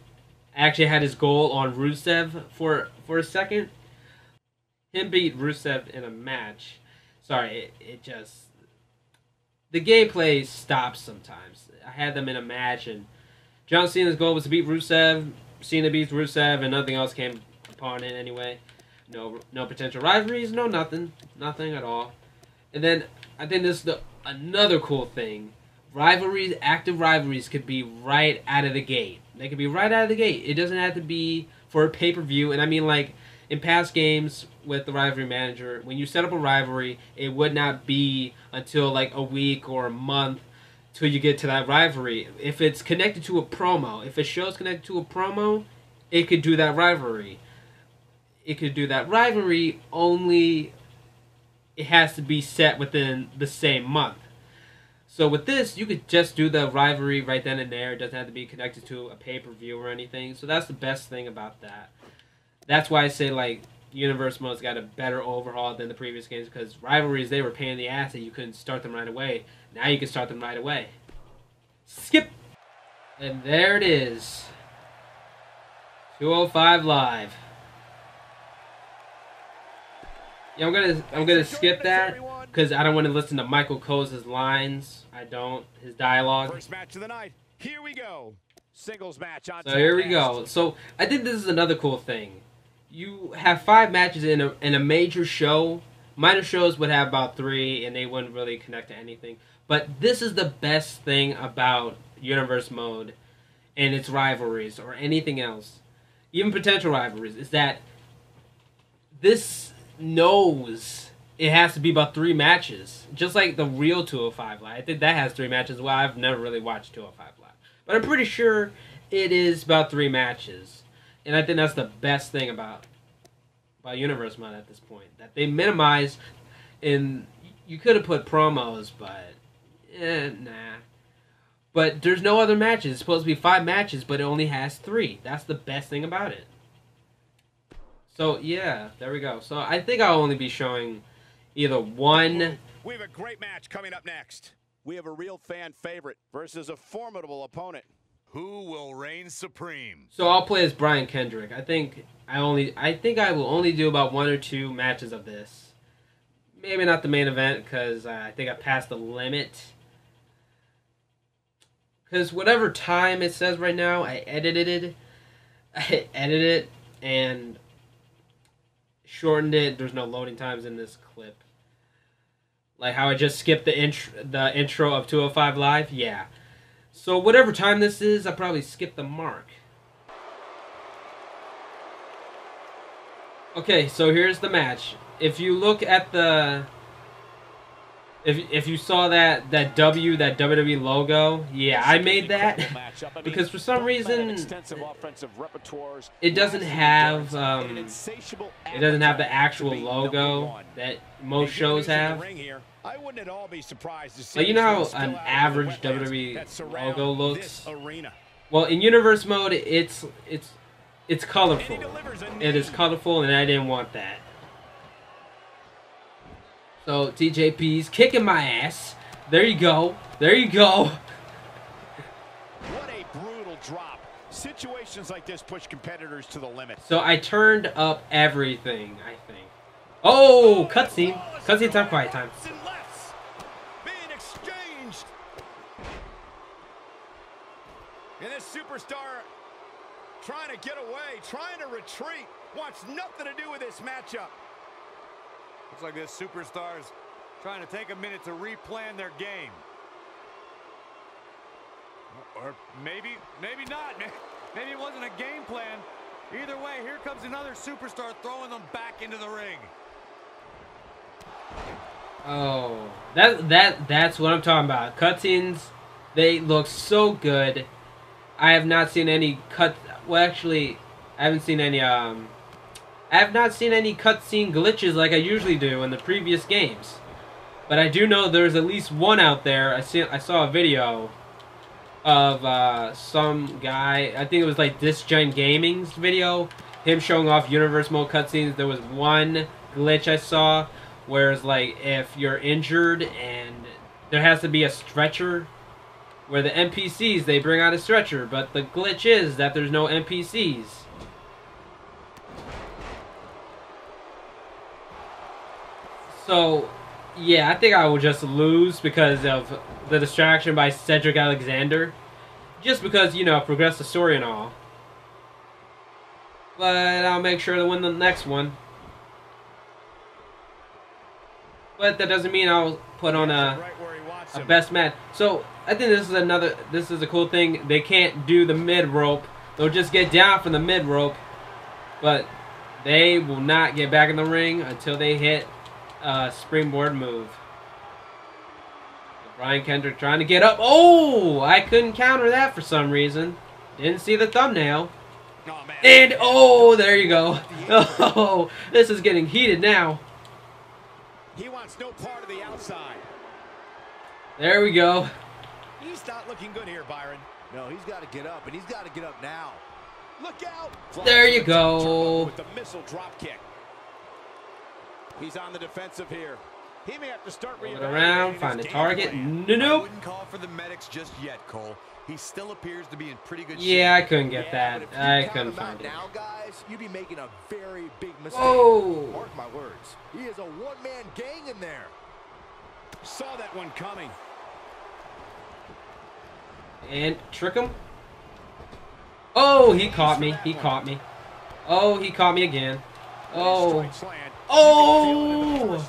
actually had his goal on Rusev for a second. Him beat Rusev in a match. Sorry, it just... The gameplay stops sometimes. I had them in a match, and John Cena's goal was to beat Rusev. Cena beats Rusev, and nothing else came upon it anyway. No potential rivalries, no nothing. Nothing at all. And then, I think this is another cool thing. Rivalries, active rivalries could be right out of the gate. They could be right out of the gate. It doesn't have to be for a pay-per-view. And I mean, like, in past games with the rivalry manager, when you set up a rivalry, it would not be until like a week or a month till you get to that rivalry. If it's connected to a promo, if a show's connected to a promo, it could do that rivalry. It could do that rivalry, only it has to be set within the same month. So with this, you could just do the rivalry right then and there. It doesn't have to be connected to a pay-per-view or anything. So that's the best thing about that. That's why I say, like, Universe Mode's got a better overhaul than the previous games, because rivalries, they were pain in the ass that you couldn't start them right away. Now you can start them right away. Skip! And there it is. 205 Live. Yeah, I'm gonna skip that because I don't want to listen to Michael Cole's lines. I don't. His dialogue. First match of the night. Here we go. Singles match on. So here we go. So I think this is another cool thing. You have 5 matches in a major show. Minor shows would have about 3, and they wouldn't really connect to anything. But this is the best thing about Universe Mode and its rivalries or anything else, even potential rivalries, is that this knows it has to be about 3 matches. Just like the real 205 Live. I think that has 3 matches. Well, I've never really watched 205 Live. But I'm pretty sure it is about 3 matches. And I think that's the best thing about Universe Mode at this point. That they minimize, and you could have put promos, but nah. But there's no other matches. It's supposed to be 5 matches, but it only has 3. That's the best thing about it. So, yeah, there we go. So, I think I'll only be showing either one. We have a great match coming up next. We have a real fan favorite versus a formidable opponent. Who will reign supreme? So, I'll play as Brian Kendrick. I think I will only do about 1 or 2 matches of this. Maybe not the main event, because I think I passed the limit. Because whatever time it says right now, I edited it and shortened it. There's no loading times in this clip. Like how I just skipped the intro of 205 Live. Yeah. So whatever time this is, I probably skipped the mark. Okay, so here's the match. If you look at the... If you saw that WWE logo, yeah, I made that because for some reason it doesn't have the actual logo that most shows have. Like, you know how an average WWE logo looks? Well, in Universe Mode, it's colorful. It is colorful, and I didn't want that. So TJP's kicking my ass. There you go. There you go. What a brutal drop. Situations like this push competitors to the limit. So I turned up everything, I think. Oh, cutscene. Cutscene time, quiet time. Being exchanged. And this superstar trying to get away, trying to retreat, wants nothing to do with this matchup. Looks like this superstar's trying to take a minute to replan their game. Or maybe not. Maybe it wasn't a game plan. Either way, here comes another superstar throwing them back into the ring. Oh, that's what I'm talking about. Cutscenes, they look so good. I have not seen any well, actually, I haven't seen any I have not seen any cutscene glitches like I usually do in the previous games. But I do know there's at least one out there. I saw a video of some guy, I think it was like This Gen Gaming's video, him showing off universe mode cutscenes. There was one glitch I saw where it's like if you're injured and there has to be a stretcher where the NPCs, they bring out a stretcher, but the glitch is that there's no NPCs. So, yeah, I think I will just lose because of the distraction by Cedric Alexander. Just because, you know, progress the story and all. But I'll make sure to win the next one. But that doesn't mean I'll put on a best match. So, I think this is a cool thing. They can't do the mid rope. They'll just get down from the mid rope. But they will not get back in the ring until they hit springboard move. Brian Kendrick trying to get up. Oh, I couldn't counter that for some reason. Didn't see the thumbnail. Oh, man. And oh, there you go. Oh, this is getting heated now. He wants no part of the outside. There we go. He's not looking good here, Byron. No, he's got to get up, and he's got to get up now. Look out. There you go. With the missile drop kick. He's on the defensive here. He may have to start Move it around, find a target. I Nope. wouldn't call for the medics just yet, Cole. He still appears to be in pretty good shape. Yeah, I couldn't get that. I couldn't find it. Now, guys, you'd be making a very big mistake. Whoa. Mark my words. He is a one-man gang in there. Saw that one coming. And trick him. Oh, he caught me. He caught me. Oh, he caught me again. Oh. Oh.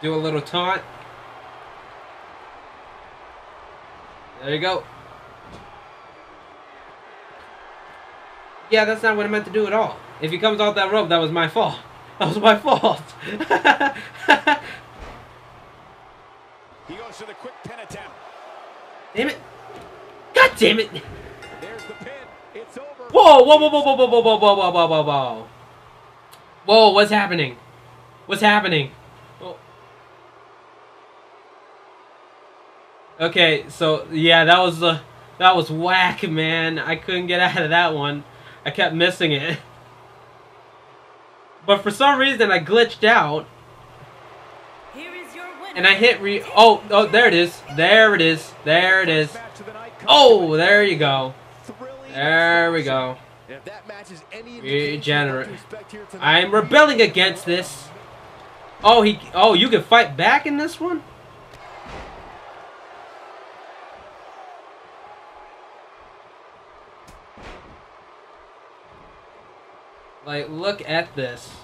Do a little taunt. There you go. Yeah, that's not what I meant to do at all. If he comes off that rope, that was my fault. That was my fault. He goes to the quick pin attempt. Damn it. God damn it. There's the pin. It's over. Whoa, whoa, whoa, whoa, whoa, whoa, whoa, whoa, whoa, whoa, whoa, whoa, whoa. Whoa, what's happening? What's happening? Oh. Okay, so yeah, that was whack, man. I couldn't get out of that one. I kept missing it. But for some reason I glitched out. And I hit oh, there it is. There it is. There it is. Oh, there you go. There we go. Regenerate. I'm rebelling against this. Oh, you can fight back in this one? Like, look at this.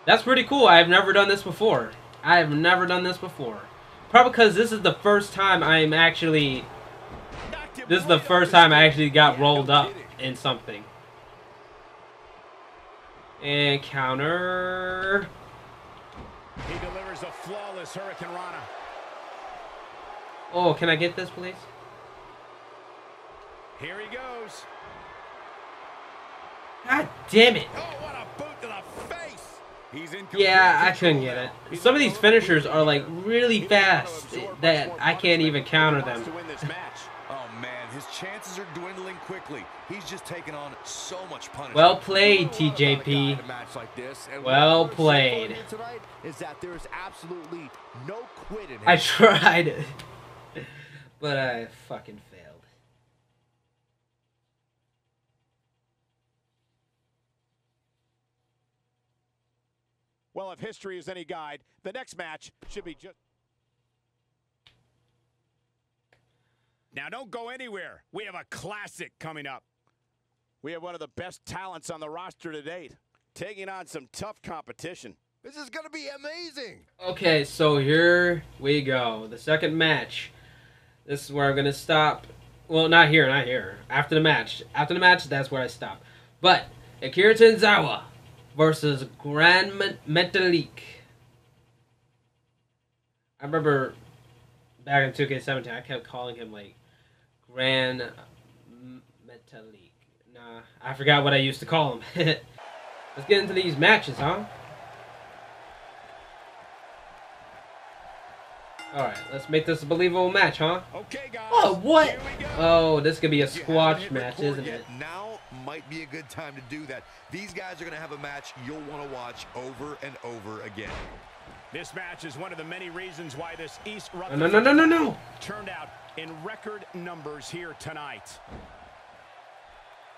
That's pretty cool. I've never done this before. I have never done this before. Probably because this is the first time I'm actually... This is the first time I actually got rolled up in something. And counter. He delivers a flawless Hurricane Rana. Oh, can I get this, please? Here he goes. God damn it. Oh, what a boot to the face. He's in. Yeah, I couldn't get it. Some of these finishers are like really fast that I can't even counter them. Oh man, His chances are dwindling quickly. He's just taking on so much punishment. Well played, TJP. Well played. Is that there is absolutely no quit in him. I tried, but I fucking failed. Well, if history is any guide, the next match should be just... Now, don't go anywhere. We have a classic coming up. We have one of the best talents on the roster to date, taking on some tough competition. This is going to be amazing. Okay, so here we go. The second match. This is where I'm going to stop. Well, not here, not here. After the match. After the match, that's where I stop. But, Akira Tozawa versus Gran Metalik. I remember back in 2K17, I kept calling him, like, Gran Metalik. Nah, I forgot what I used to call him. Let's get into these matches, huh? Alright, let's make this a believable match, huh? Okay, guys. Oh, what? Oh, this could be a squash match, isn't it? Now might be a good time to do that. These guys are going to have a match you'll want to watch over and over again. This match is one of the many reasons why this East No. turned out in record numbers here tonight.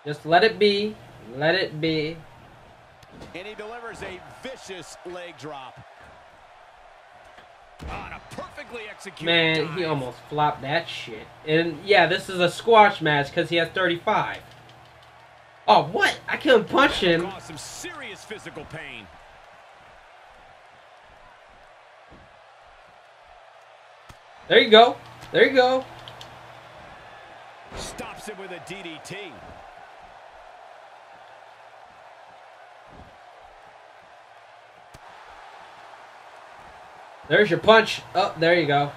Just let it be. Let it be. And he delivers a vicious leg drop. On a perfectly executed Man, dive. he almost flopped that shit. And yeah, this is a squash match because he has 35. Oh, what? I couldn't punch him. Caused some serious physical pain. There you go. There you go. Stops him with a DDT. There's your punch. Oh, there you go.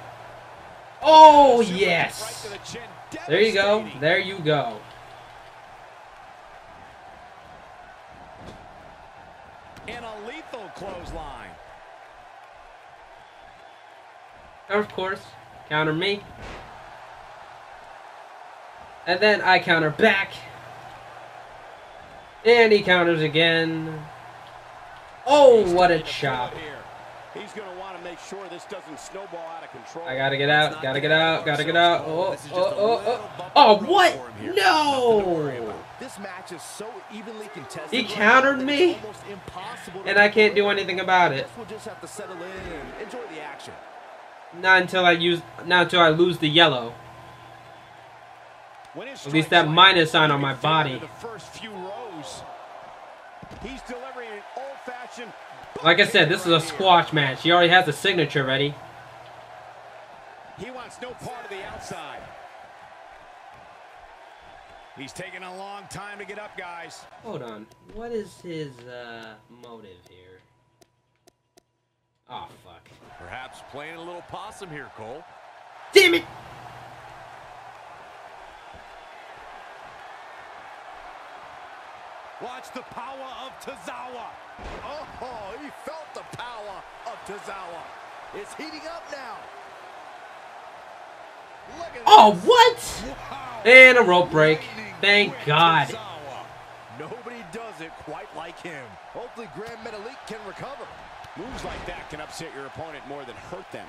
Oh, yes. Right to the chin. There you go. Devastating. There you go. And a lethal clothesline. Of course. Counter me. And then I counter back. And he counters again. Oh, what a chop. He's going to want to make sure this doesn't snowball out of control. I gotta get out. Gotta get out. Gotta get out. Oh, what? No! This match is so evenly contested. He countered me, Almost impossible to and I can't do anything about it. We'll just have to settle in and enjoy the action. Not until I lose the yellow. At least that minus sign on my body. The first few rows. He's delivering an old-fashioned. Like I said, this is a squash match. He already has the signature ready. He wants no part of the outside. He's taking a long time to get up, guys. Hold on. What is his motive here? Oh, fuck. Perhaps playing a little possum here, Cole. Damn it! Watch the power of Tozawa. Oh, he felt the power of Tozawa. It's heating up now. Look at Oh, this. what? Wow. And a rope break. Thank God. Tozawa. Nobody does it quite like him. Hopefully Gran Metalik can recover. Moves like that can upset your opponent more than hurt them.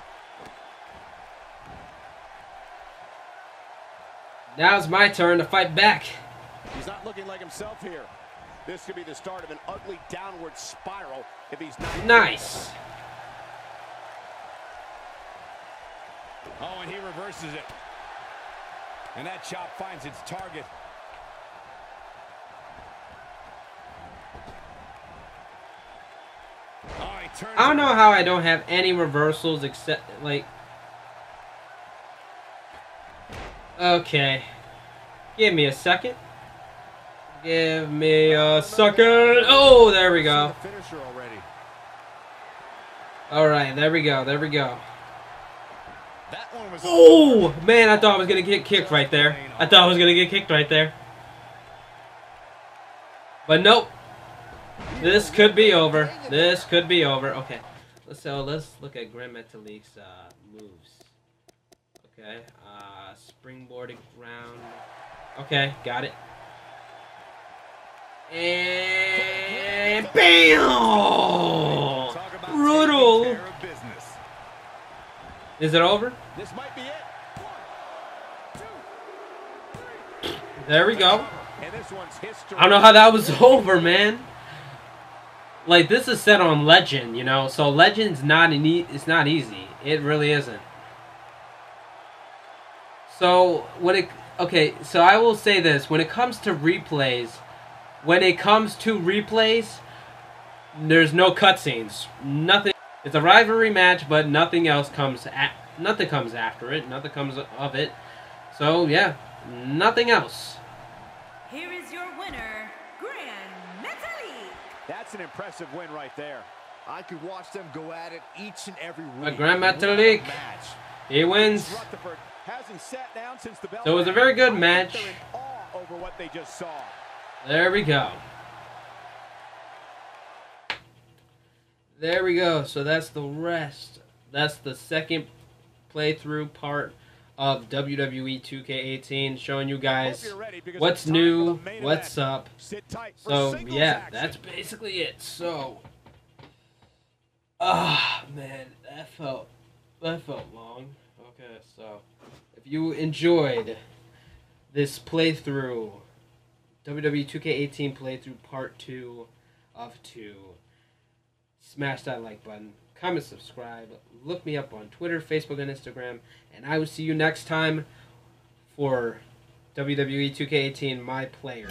Now's my turn to fight back. He's not looking like himself here. This could be the start of an ugly downward spiral if he's not. Nice. Oh, and he reverses it. And that chop finds its target. Oh, he turns. I don't know how I don't have any reversals except, like... Okay. Give me a second. Give me a second. Oh, there we go. The finisher already. Alright, there we go. There we go. That one was. Oh, man, I thought I was going to get kicked right there. I thought I was going to get kicked right there. But nope. This could be over. This could be over. Okay. So let's look at Gran Metalik's moves. Okay. Springboarding round. Okay, got it. And BAM! Brutal! Is it over? This might be it. 1, 2, 3. There we go. And this one's history. I don't know how that was over, man. Like, this is set on Legend, you know, so Legend's it's not easy. It really isn't. So, so I will say this. When it comes to replays, there's no cutscenes. Nothing. It's a rivalry match, but nothing else comes nothing comes after it. Nothing comes of it. So, yeah, nothing else. Here is your winner, Grand Metalik. That's an impressive win right there. I could watch them go at it each and every week. Grand Metalik, he wins. Hasn't sat down since the bell. So it was a very good match. They're in awe over what they just saw. There we go. There we go. So that's the rest. That's the second playthrough part of WWE 2K18, showing you guys what's new, what's up. So yeah, that's basically it. So, man, that felt long. Okay, so if you enjoyed this playthrough, WWE 2K18 playthrough part 2 of 2, smash that like button, comment, subscribe, look me up on Twitter, Facebook, and Instagram, and I will see you next time for WWE 2K18 My Player.